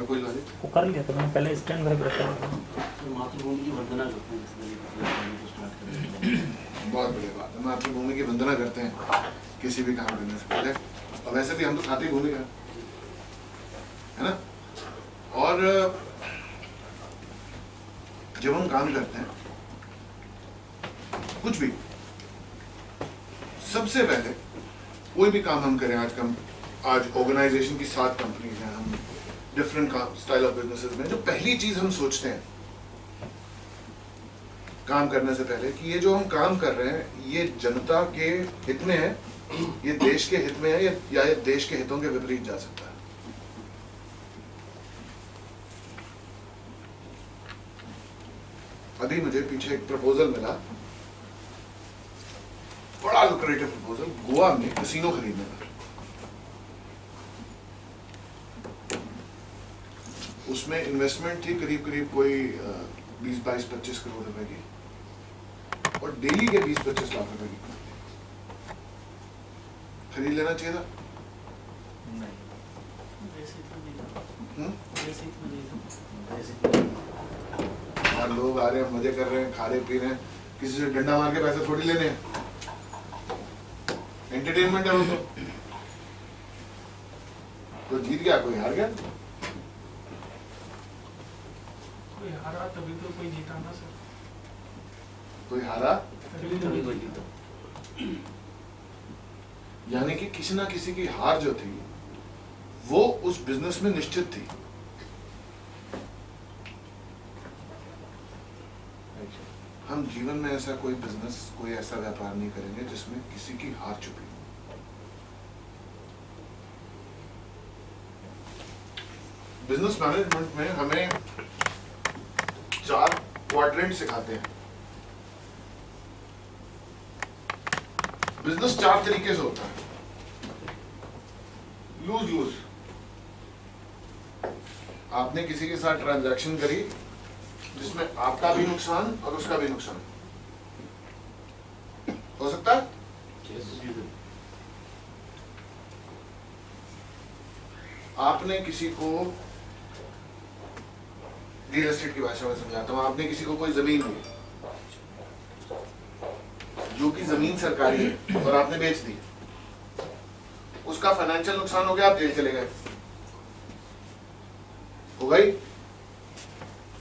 और कोई लॉजिक? वो कर लिया था मैंने, पहले स्टैंड घर पे रखा था। मातृभूमि की वंदना करते हैं बहुत बढ़िया बात है, मातृभूमि की वंदना करते हैं किसी भी काम करने से पहले। और वैसे भी हम तो खाते ही भूमि का, है ना? और जब हम काम करते हैं कुछ भी, सबसे पहले कोई भी काम हम करें, आज ऑर्गेनाइजेशन की 7 कंपनीज हैं, हम डिफरेंट स्टाइल ऑफ बिजनेसेस में, जो पहली चीज हम सोचते हैं काम करने से पहले कि ये जो हम काम कर रहे हैं ये जनता के हित में है, ये देश के हित में है, या ये देश के हितों के विपरीत जा सकता है। अभी मुझे पीछे एक प्रपोजल मिला, बड़ा लुक्रेटिव प्रपोजल, गोवा में कैसीनो खरीदने का। उसमें इन्वेस्टमेंट थी करीब कोई 20-22-25 करोड़ रुपए की, और डेली के 20-25 लाख रुपए की। खरीद लेना चाहिए था? और लोग आ रहे हैं, मजे कर रहे हैं, खा रहे पी रहे हैं, किसी से डंडा मार के पैसे थोड़ी लेने हैं, एंटरटेनमेंट है वो तो जीत गया, कोई हार गया। कोई हारा तभी तो कोई जीता ना सर, कोई हारा तभी तो कोई जीता। यानी कि किसी ना किसी की हार जो थी वो उस बिजनेस में निश्चित थी। हम जीवन में ऐसा कोई बिजनेस, कोई ऐसा व्यापार नहीं करेंगे जिसमें किसी की हार छुपी। बिजनेस मैनेजमेंट में हमें 4 क्वाड्रेंट सिखाते हैं। बिजनेस 4 तरीके से होता है, लूज लूज। आपने किसी के साथ ट्रांजैक्शन करी जिसमें आपका भी नुकसान और उसका भी नुकसान हो सकता है। आपने किसी को, रियल एस्टेट की भाषा में समझाता हूं, आपने किसी को कोई जमीन दी जो कि जमीन सरकारी है और आपने बेच दी, उसका फाइनेंशियल नुकसान हो गया, आप जेल चले गए, हो गई।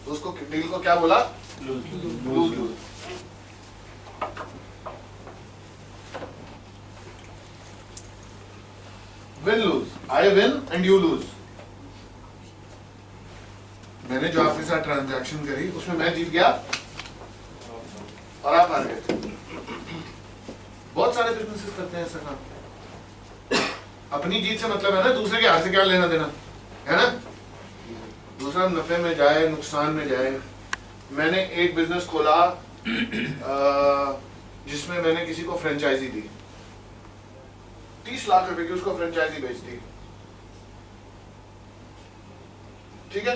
तो उसको डील को क्या बोला? Lose lose. Win lose, I win and you lose. मैंने जो आपके साथ ट्रांजैक्शन करी उसमें मैं जीत गया और आप हार गए। बहुत सारे बिजनेसेस करते हैं ऐसा काम। अपनी जीत से मतलब है ना, दूसरे के हार से क्या लेना देना है ना। दूसरा नफे में जाए, नुकसान में जाए। मैंने एक बिजनेस खोला जिसमें मैंने किसी को फ्रेंचाइजी दी, 30 लाख रुपए की उसको फ्रेंचाइजी बेच दी, ठीक है।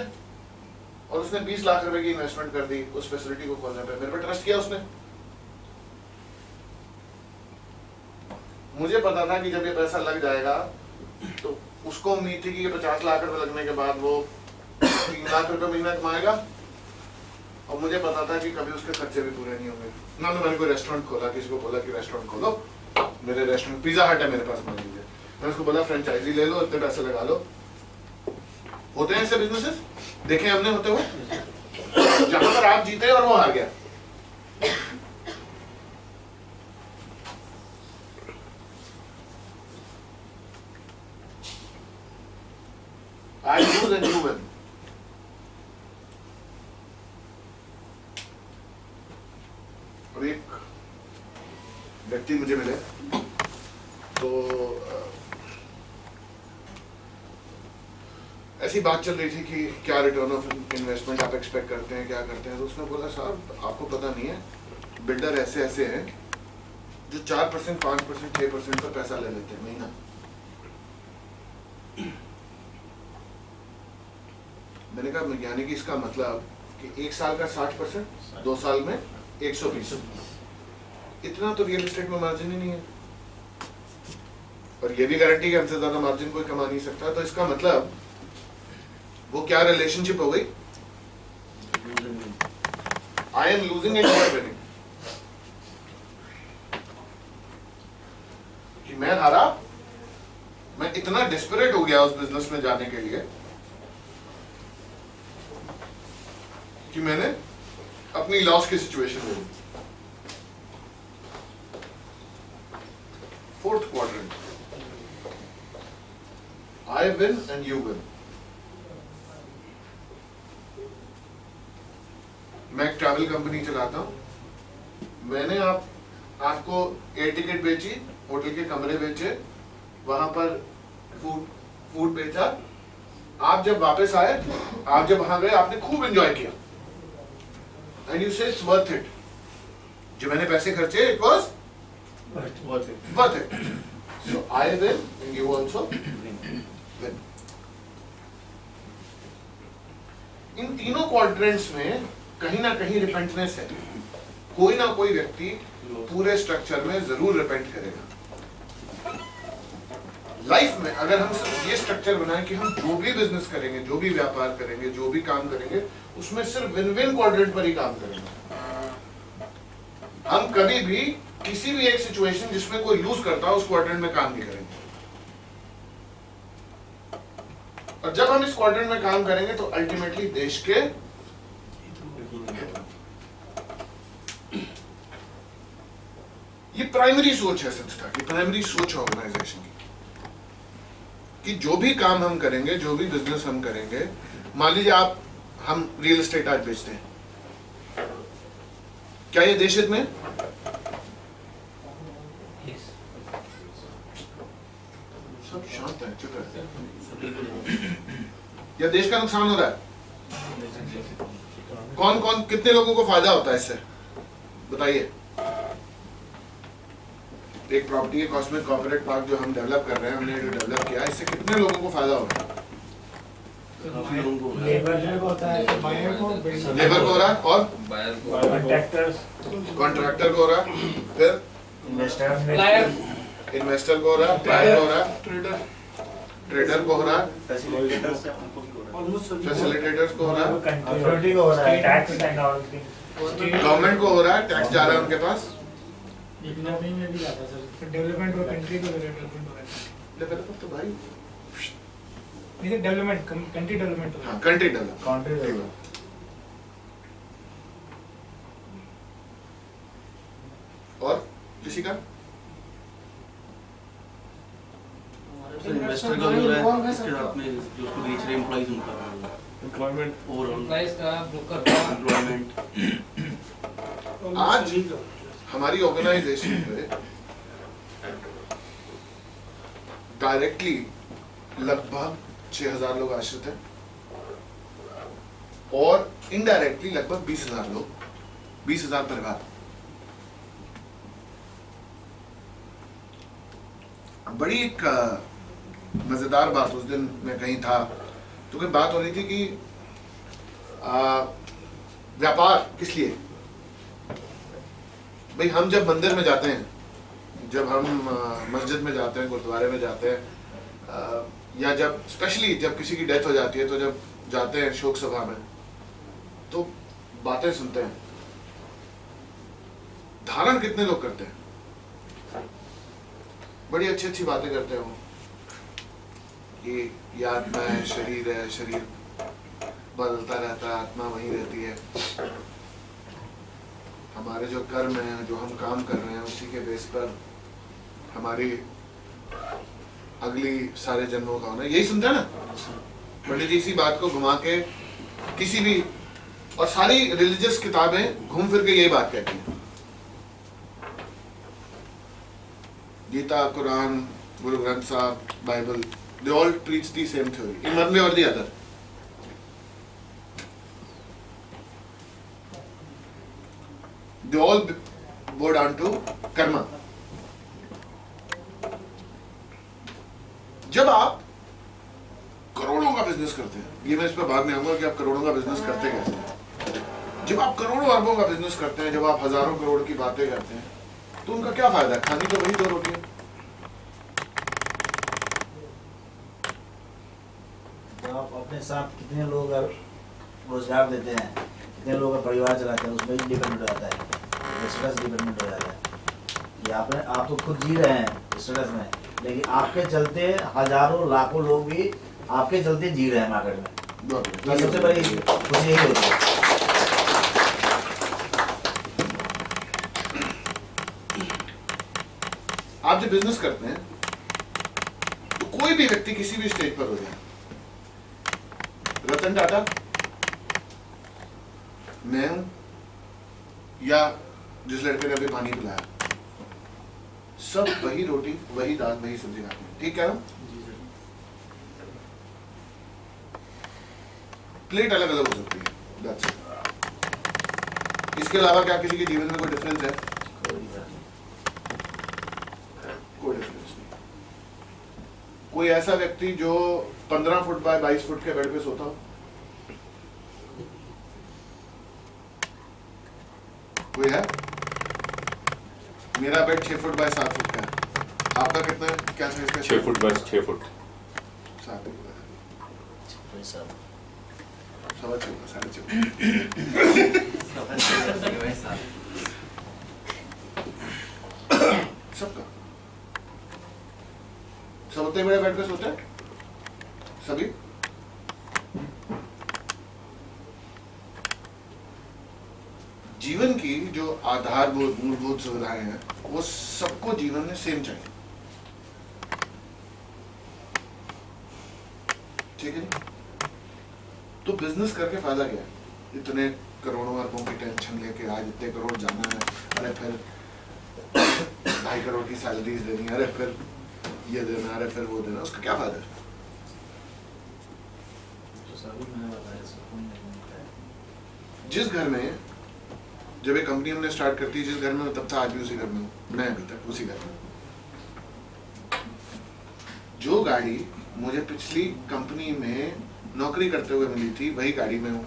और उसने 20 लाख रुपए की इन्वेस्टमेंट कर दी उस फैसिलिटी को खोलने पे। मेरे पे ट्रस्ट किया उसने। मुझे पता था कि जब ये पैसा लग जाएगा तो उसको उम्मीद थी कि ये 50 लाख रुपए लगने के बाद वो 3 लाख रुपए महीना कमाएगा, और मुझे पता था कि कभी उसके खर्चे भी पूरे नहीं होंगे ना। मैंने कोई रेस्टोरेंट खोला, किसी को बोला कि रेस्टोरेंट खोलो, मेरे रेस्टोरेंट पिज्जा हट है मेरे पास, मान लीजिए, मैंने उसको बोला फ्रेंचाइजी ले लो, इतने पैसे लगा लो। होते हैं ऐसे बिजनेसेस, देखे हमने होते हुए, जहां पर आप जीते और वो हार गया। I lose and you win. और एक व्यक्ति मुझे मिले तो ऐसी बात चल रही थी कि क्या रिटर्न ऑफ इन्वेस्टमेंट आप एक्सपेक्ट करते हैं, क्या करते हैं। तो उसने बोला साहब आपको पता नहीं है, बिल्डर ऐसे ऐसे हैं जो 4%, 5%, 6% पर पैसा ले लेते हैं महीना। मैंने कहा यानी कि इसका मतलब कि 1 साल का 60%, 2 साल में 120। इतना तो रियल एस्टेट में मार्जिन ही नहीं है, और ये भी गारंटी कि हमसे ज्यादा मार्जिन कोई कमा नहीं सकता। तो इसका मतलब वो क्या रिलेशनशिप हो गई? I am losing and you are winning. कि मैं हारा, मैं इतना डिस्परेट हो गया उस बिजनेस में जाने के लिए कि मैंने अपनी लॉस की सिचुएशन ले ली। Fourth quadrant, I win and you win. मैं एक ट्रैवल कंपनी चलाता हूं। मैंने आपको एयर टिकट बेची, होटल के कमरे बेचे, वहां पर फूड बेचा। आप जब वापस आए, आप जब वहां गए, आपने खूब एंजॉय किया and you say it's worth it. जो मैंने पैसे खर्चे, it was worth it. So I win and you also win. इन तीनों क्वाड्रेंट्स में कहीं ना कहीं रिपेंटनेस है। कोई ना कोई व्यक्ति पूरे स्ट्रक्चर में जरूर रिपेंट करेगा। लाइफ में अगर हम ये स्ट्रक्चर बनाएं कि हम जो भी बिजनेस करेंगे, जो भी व्यापार करेंगे, जो भी काम करेंगे, उसमें सिर्फ विन विन क्वाड्रेंट पर ही काम करेंगे। हम कभी भी किसी भी एक सिचुएशन जिसमें कोई लूज करता है उस क्वाड्रेंट में काम नहीं करेंगे। और जब हम इस क्वाड्रेंट में काम करेंगे तो अल्टीमेटली देश के ये प्राइमरी सोच है संस्था की, प्राइमरी सोच है ऑर्गेनाइजेशन की कि जो भी काम हम करेंगे, जो भी बिजनेस हम करेंगे, मान लीजिए हम रियल एस्टेट आज बेचते हैं, क्या ये देश हित में? सब शांत है, चुप है। या देश का नुकसान हो रहा है? कौन कौन कितने लोगों को फायदा होता है इससे बताइए? एक प्रॉपर्टी है कॉस्मिक कॉर्पोरेट पार्क जो हम डेवलप कर रहे हैं, हमने जो डेवलप किया, इससे कितने लोगों को फायदा हो रहा है? लेबर को होता है, लेबर को हो रहा है और कॉन्ट्रैक्टर को हो रहा है, फिर इन्वेस्टर को हो रहा है, बायर को हो रहा है, ट्रेडर को हो रहा है, फैसिलिटेटर्स को हो रहा है, गवर्नमेंट को हो रहा है, टैक्स जा रहा है उनके पास। इकोनॉमी में भी आता सर, डेवलपमेंट और कंट्री को डेवलपमेंट हो रहा है। डेवलपमेंट तो भाई नहीं, डेवलपमेंट कंट्री डेवलपमेंट हो रहा है। हाँ, कंट्री डेवलप। और किसी का इन्वेस्टर का भी हो रहा है, इसके साथ में जो उसको बेच रहे एम्प्लॉइज उनका एम्प्लॉयमेंट ओवरऑल प्राइस का ब्रोकर का एम्प्लॉयमेंट। आज हमारी ऑर्गेनाइजेशन पे डायरेक्टली लगभग 6000 लोग आश्रित हैं और इनडायरेक्टली लगभग 20,000 लोग, 20,000 परिवार। बड़ी एक मजेदार बात, उस दिन मैं कहीं था तो कोई बात हो रही थी कि व्यापार किस लिए? भाई हम जब मंदिर में जाते हैं, जब हम मस्जिद में जाते हैं, गुरुद्वारे में जाते हैं, या जब स्पेशली जब किसी की डेथ हो जाती है तो जब जाते हैं शोक सभा में तो बातें सुनते हैं। धारण कितने लोग करते हैं? बड़ी अच्छी अच्छी बातें करते हैं वो कि ये आत्मा है, शरीर है, शरीर बदलता रहता है, आत्मा वहीं रहती है, हमारे जो कर्म हैं, जो हम काम कर रहे हैं, उसी के बेस पर हमारी अगली सारे जन्मों का होना। यही सुनते हैं ना पंडित जी? इसी बात को घुमा के किसी भी, और सारी रिलीजियस किताबें घूम फिर के यही बात कहती हैं। गीता, कुरान, गुरु ग्रंथ साहब, Bible, they all preach the same theory in one way or the other. They all boil down to karma. जब आप करोड़ों का बिजनेस करते हैं, ये मैं इस पर बाद में आऊंगा कि आप करोड़ों का बिजनेस करते कैसे हैं। जब आप करोड़ों अरबों का बिजनेस करते हैं, जब आप हजारों करोड़ की बातें करते हैं, तो उनका क्या फायदा है? खानी तो वही 2 रोटियां। आप अपने साथ कितने लोग रोजगार देते हैं, कितने लोग का परिवार चलाते हैं, उसमें भी डिपेंड हो जाता है, स्ट्रेस डिपेंडेंट हो जाता है। ये आप तो खुद जी रहे हैं स्ट्रेस में, लेकिन आपके चलते हजारों लाखों लोग भी आपके चलते जी रहे हैं मार्केट में। बहुत ये सबसे बड़ी खुशी यही होती है। आप जब बिजनेस करते हैं तो कोई भी व्यक्ति किसी भी स्टेज पर हो जाए, रतन टाटा, मैं हूं, या जिस लड़के ने अभी पानी पिलाया, सब वही रोटी वही दाल वही सब्जी खाते हैं, ठीक है ना? प्लेट अलग अलग हो सकती है, that's it। इसके अलावा क्या किसी के जीवन में कोई डिफरेंस है? कोई डिफरेंस नहीं। कोई ऐसा व्यक्ति जो 15 फुट बाय 22 फुट के बेड पे सोता हो? कोई है? मेरा बेड 6 फुट बाय 7 फुट का है। आपका कितना है? क्या साइज का? 6 फुट बाय 6 फुट। 7 फुट का। सब 6.25 6.5 सबका सब उतने बड़े बेड पे सोते हैं सभी। जीवन की जो आधारभूत मूलभूत सुविधाएं हैं वो सबको जीवन में सेम चाहिए, ठीक है? तो बिजनेस करके फायदा क्या है? इतने करोड़ों अरबों की टेंशन लेके आज इतने करोड़ जाना है, अरे फिर 2.5 करोड़ की सैलरीज देनी, अरे फिर ये देना, अरे फिर वो देना, उसका क्या फायदा है? जिस घर में जब एक कंपनी हमने स्टार्ट करती है, जिस घर में तब था, आज भी उसी घर में हूं मैं, अभी तक उसी घर में। जो गाड़ी मुझे पिछली कंपनी में नौकरी करते हुए मिली थी वही गाड़ी में हूं।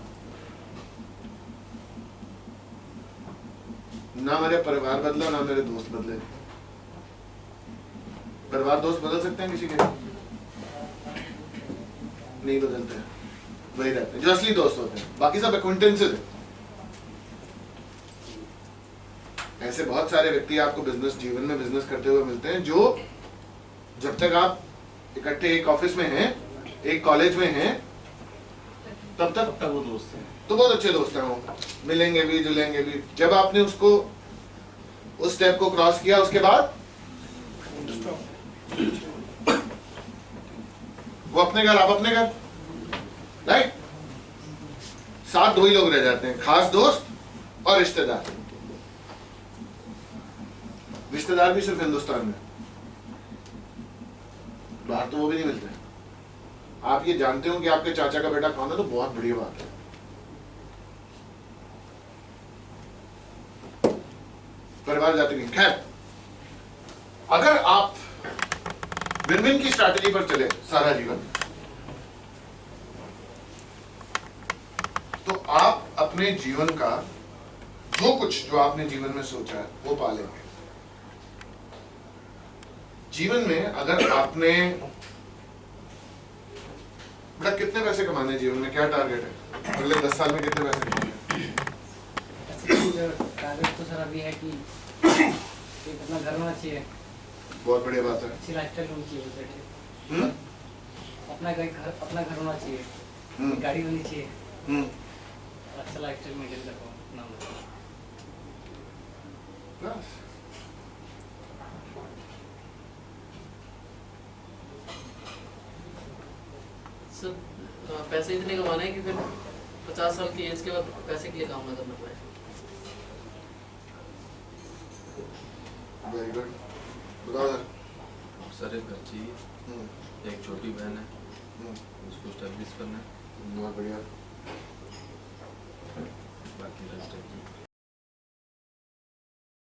ना मेरे परिवार बदला ना मेरे दोस्त बदले। परिवार दोस्त बदल सकते हैं किसी के? नहीं बदलते हैं, वही रहते हैं जो असली दोस्त होते हैं, बाकी सब एक्विंटेंसेस हैं। ऐसे बहुत सारे व्यक्ति आपको बिजनेस जीवन में बिजनेस करते हुए मिलते हैं जो जब तक आप इकट्ठे एक ऑफिस में हैं, एक कॉलेज में हैं, तब तक वो दोस्त हैं। तो बहुत अच्छे दोस्त हैं, वो मिलेंगे भी जुलेंगे भी। जब आपने उसको उस स्टेप को क्रॉस किया, उसके बाद वो अपने घर, आप अपने घर, राइट? साथ दो ही लोग रह जाते हैं, खास दोस्त और रिश्तेदार। रिश्तेदार भी सिर्फ हिंदुस्तान में, बाहर तो वो भी नहीं मिलते। आप ये जानते हो कि आपके चाचा का बेटा कौन है तो बहुत बढ़िया बात है। परिवार जाते नहीं। खैर, अगर आप विन-विन की स्ट्रैटेजी पर चले सारा जीवन, तो आप अपने जीवन का जो कुछ जो आपने जीवन में सोचा है वो पालेंगे। जीवन में अगर आपने बेटा कितने पैसे कमाने हैं जीवन में, क्या टारगेट है? अगले 10 साल में कितने पैसे कमाने हैं? टारगेट तो सर अभी है कि एक अपना घर होना चाहिए, बहुत बढ़िया बात है। अच्छी लाइफस्टाइल होनी चाहिए बैठे, अपना घर होना चाहिए, एक गाड़ी होनी चाहिए, अच्छा लाइफस्टाइल मेंटेन कर पाऊँ नाम बस। सर पैसे इतने कमाने हैं कि फिर 50 साल की एज के बाद पैसे के लिए काम ना करना पड़े। Very good. बताओ सर। सर एक घर चाहिए, एक छोटी बहन है, उसको स्टैब्लिश करना है, बहुत बढ़िया। बाकी रेस्ट है।